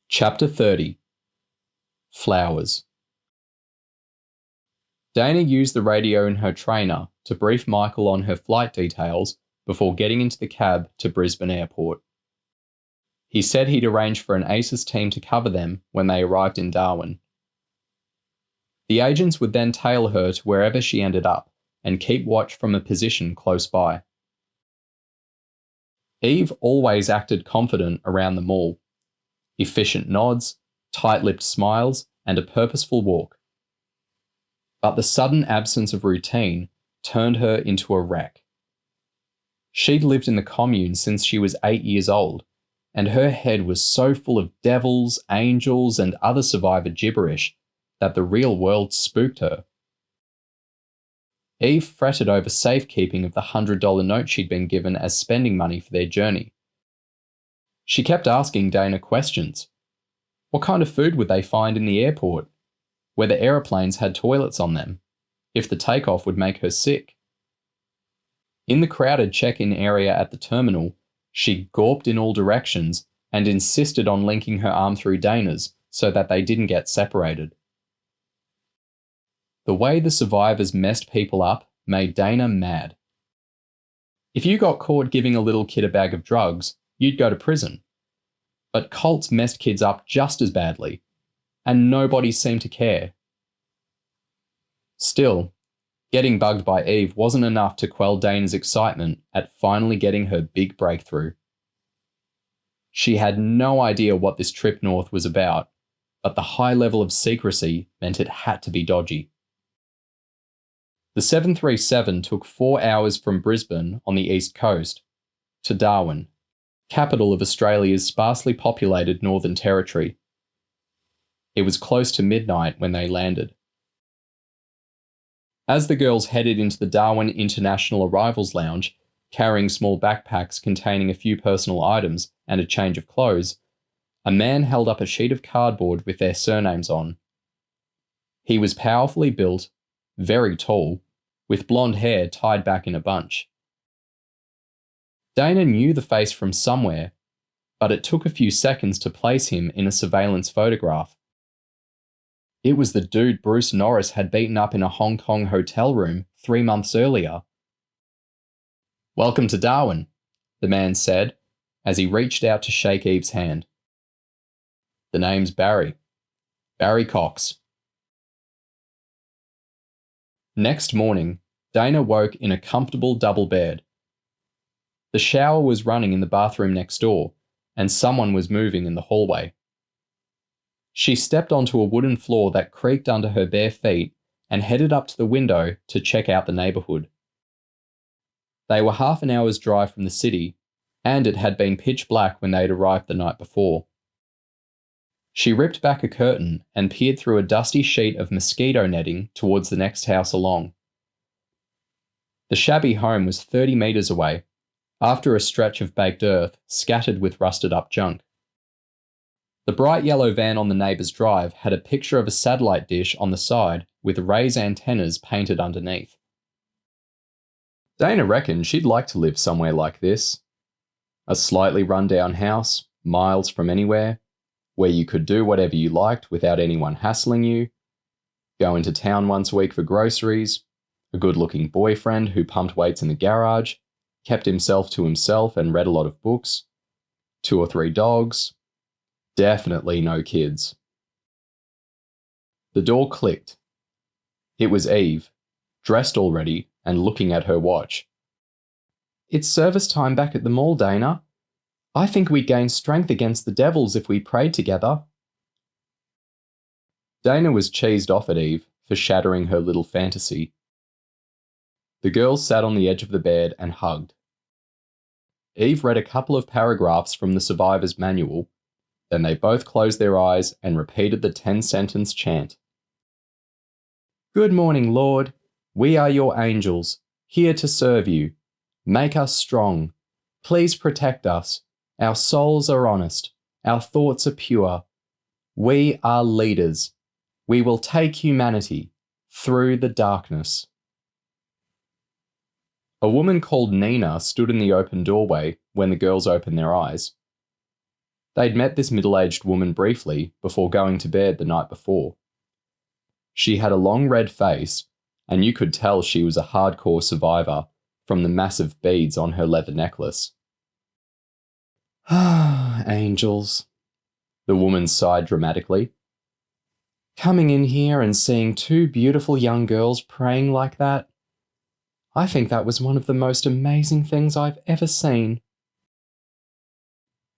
Chapter 30. Flowers. Dana used the radio in her trainer to brief Michael on her flight details before getting into the cab to Brisbane Airport. He said he'd arrange for an ACES team to cover them when they arrived in Darwin. The agents would then tail her to wherever she ended up and keep watch from a position close by. Eve always acted confident around the mall. Efficient nods, tight-lipped smiles, and a purposeful walk. But the sudden absence of routine turned her into a wreck. She'd lived in the commune since she was 8 years old, and her head was so full of devils, angels, and other survivor gibberish that the real world spooked her. Eve fretted over safekeeping of the $100 note she'd been given as spending money for their journey. She kept asking Dana questions. What kind of food would they find in the airport? Whether aeroplanes had toilets on them? If the takeoff would make her sick? In the crowded check-in area at the terminal, she gawped in all directions and insisted on linking her arm through Dana's so that they didn't get separated. The way the survivors messed people up made Dana mad. If you got caught giving a little kid a bag of drugs, you'd go to prison. But cults messed kids up just as badly, and nobody seemed to care. Still, getting bugged by Eve wasn't enough to quell Dana's excitement at finally getting her big breakthrough. She had no idea what this trip north was about, but the high level of secrecy meant it had to be dodgy. The 737 took 4 hours from Brisbane on the east coast to Darwin, capital of Australia's sparsely populated Northern Territory. It was close to midnight when they landed. As the girls headed into the Darwin International Arrivals Lounge, carrying small backpacks containing a few personal items and a change of clothes, a man held up a sheet of cardboard with their surnames on. He was powerfully built, very tall, with blonde hair tied back in a bunch. Dana knew the face from somewhere, but it took a few seconds to place him in a surveillance photograph. It was the dude Bruce Norris had beaten up in a Hong Kong hotel room 3 months earlier. "Welcome to Darwin," the man said, as he reached out to shake Eve's hand. "The name's Barry. Barry Cox." Next morning, Dana woke in a comfortable double bed. The shower was running in the bathroom next door, and someone was moving in the hallway. She stepped onto a wooden floor that creaked under her bare feet and headed up to the window to check out the neighbourhood. They were half an hour's drive from the city, and it had been pitch black when they'd arrived the night before. She ripped back a curtain and peered through a dusty sheet of mosquito netting towards the next house along. The shabby home was 30 metres away, after a stretch of baked earth scattered with rusted-up junk. The bright yellow van on the neighbour's drive had a picture of a satellite dish on the side with raised antennas painted underneath. Dana reckoned she'd like to live somewhere like this. A slightly run-down house, miles from anywhere, where you could do whatever you liked without anyone hassling you, go into town once a week for groceries, a good-looking boyfriend who pumped weights in the garage, kept himself to himself and read a lot of books, 2 or 3 dogs, definitely no kids. The door clicked. It was Eve, dressed already and looking at her watch. "It's service time back at the mall, Dana. I think we'd gain strength against the devils if we prayed together." Dana was cheesed off at Eve for shattering her little fantasy. The girls sat on the edge of the bed and hugged. Eve read a couple of paragraphs from the survivor's manual, then they both closed their eyes and repeated the 10-sentence chant. "Good morning, Lord. We are your angels, here to serve you. Make us strong. Please protect us. Our souls are honest. Our thoughts are pure. We are leaders. We will take humanity through the darkness." A woman called Nina stood in the open doorway when the girls opened their eyes. They'd met this middle-aged woman briefly before going to bed the night before. She had a long red face, and you could tell she was a hardcore survivor from the massive beads on her leather necklace. Ah, angels, the woman sighed dramatically. Coming in here and seeing two beautiful young girls praying like that, I think that was one of the most amazing things I've ever seen.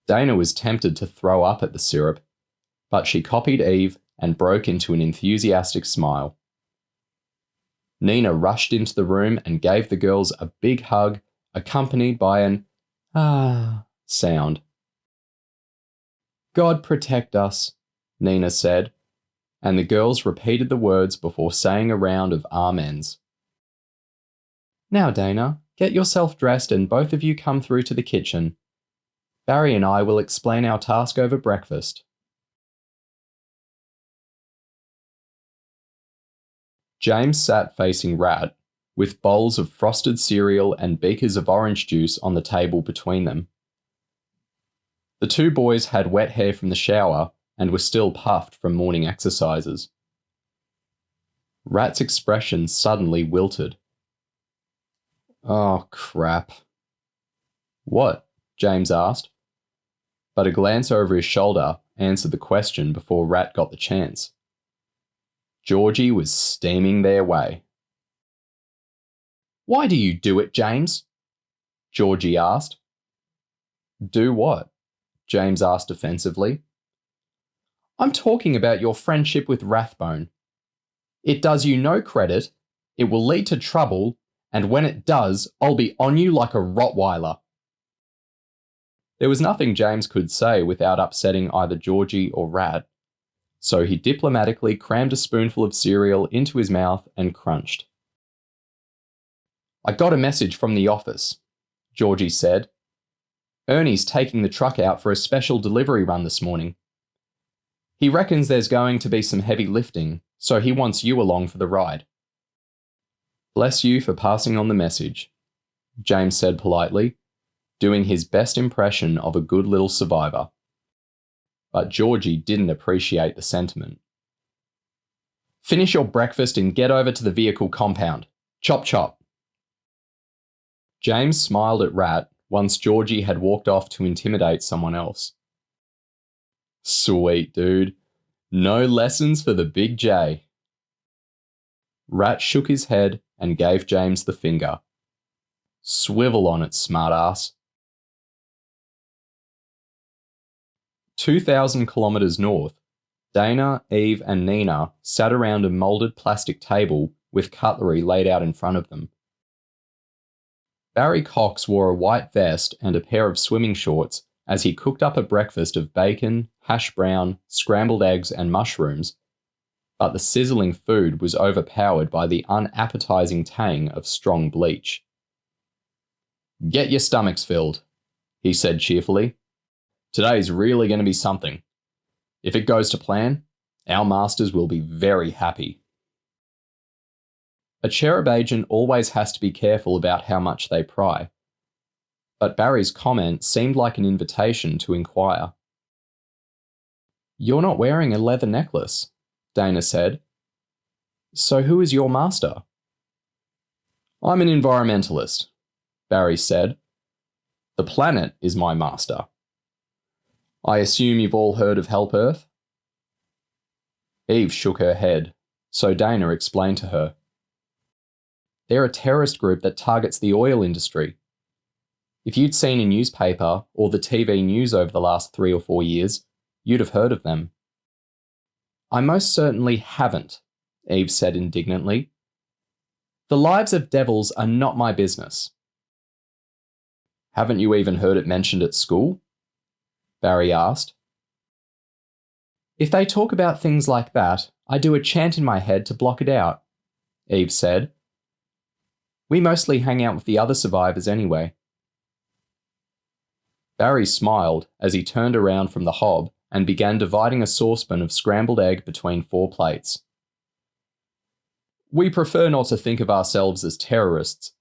Dana was tempted to throw up at the syrup, but she copied Eve and broke into an enthusiastic smile. Nina rushed into the room and gave the girls a big hug, accompanied by an "ah" sound. God protect us, Nina said, and the girls repeated the words before saying a round of amens. Now, Dana, get yourself dressed and both of you come through to the kitchen. Barry and I will explain our task over breakfast. James sat facing Rat, with bowls of frosted cereal and beakers of orange juice on the table between them. The two boys had wet hair from the shower and were still puffed from morning exercises. Rat's expression suddenly wilted. Oh, crap. What? James asked, but a glance over his shoulder answered the question before Rat got the chance. Georgie was steaming their way. Why do you do it, James? Georgie asked. Do what? James asked defensively. I'm talking about your friendship with Rathbone. It does you no credit, it will lead to trouble, and when it does, I'll be on you like a Rottweiler. There was nothing James could say without upsetting either Georgie or Rat, so he diplomatically crammed a spoonful of cereal into his mouth and crunched. I got a message from the office, Georgie said. Ernie's taking the truck out for a special delivery run this morning. He reckons there's going to be some heavy lifting, so he wants you along for the ride. Bless you for passing on the message, James said politely, doing his best impression of a good little survivor. But Georgie didn't appreciate the sentiment. Finish your breakfast and get over to the vehicle compound. Chop chop. James smiled at Rat once Georgie had walked off to intimidate someone else. Sweet, dude. No lessons for the big J. Rat shook his head and gave James the finger. Swivel on it, smartass. 2,000 kilometres north, Dana, Eve and Nina sat around a moulded plastic table with cutlery laid out in front of them. Barry Cox wore a white vest and a pair of swimming shorts as he cooked up a breakfast of bacon, hash brown, scrambled eggs and mushrooms, but the sizzling food was overpowered by the unappetizing tang of strong bleach. Get your stomachs filled, he said cheerfully. Today's really going to be something. If it goes to plan, our masters will be very happy. A Cherub agent always has to be careful about how much they pry, but Barry's comment seemed like an invitation to inquire. You're not wearing a leather necklace, Dana said. So who is your master? I'm an environmentalist, Barry said. The planet is my master. I assume you've all heard of Help Earth? Eve shook her head, so Dana explained to her. They're a terrorist group that targets the oil industry. If you'd seen a newspaper or the TV news over the last 3 or 4 years, you'd have heard of them. I most certainly haven't, Eve said indignantly. The lives of devils are not my business. Haven't you even heard it mentioned at school? Barry asked. If they talk about things like that, I do a chant in my head to block it out, Eve said. We mostly hang out with the other survivors anyway. Barry smiled as he turned around from the hob and began dividing a saucepan of scrambled egg between 4 plates. We prefer not to think of ourselves as terrorists,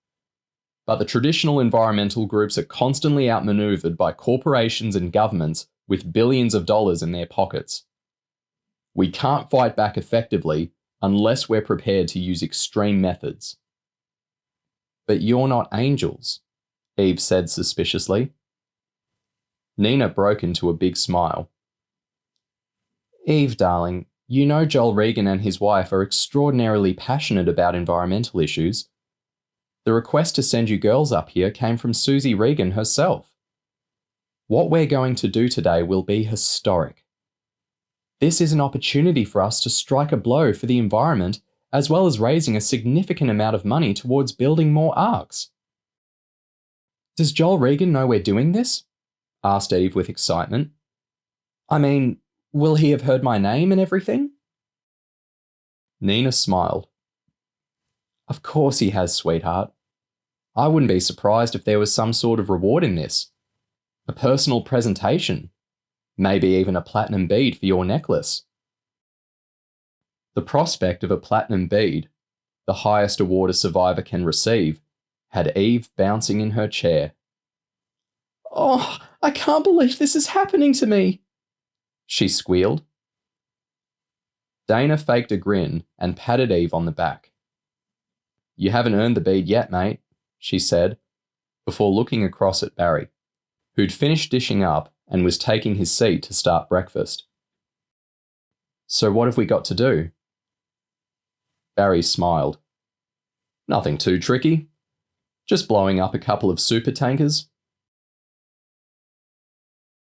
but the traditional environmental groups are constantly outmaneuvered by corporations and governments with billions of dollars in their pockets. We can't fight back effectively unless we're prepared to use extreme methods. But you're not angels, Eve said suspiciously. Nina broke into a big smile. Eve, darling, you know Joel Regan and his wife are extraordinarily passionate about environmental issues. The request to send you girls up here came from Susie Regan herself. What we're going to do today will be historic. This is an opportunity for us to strike a blow for the environment, as well as raising a significant amount of money towards building more arks. Does Joel Regan know we're doing this? Asked Eve with excitement. I mean, will he have heard my name and everything? Nina smiled. Of course he has, sweetheart. I wouldn't be surprised if there was some sort of reward in this. A personal presentation. Maybe even a platinum bead for your necklace. The prospect of a platinum bead, the highest award a survivor can receive, had Eve bouncing in her chair. Oh, I can't believe this is happening to me, she squealed. Dana faked a grin and patted Eve on the back. You haven't earned the bead yet, mate, she said, before looking across at Barry, who'd finished dishing up and was taking his seat to start breakfast. So what have we got to do? Barry smiled. Nothing too tricky. Just blowing up a couple of super tankers,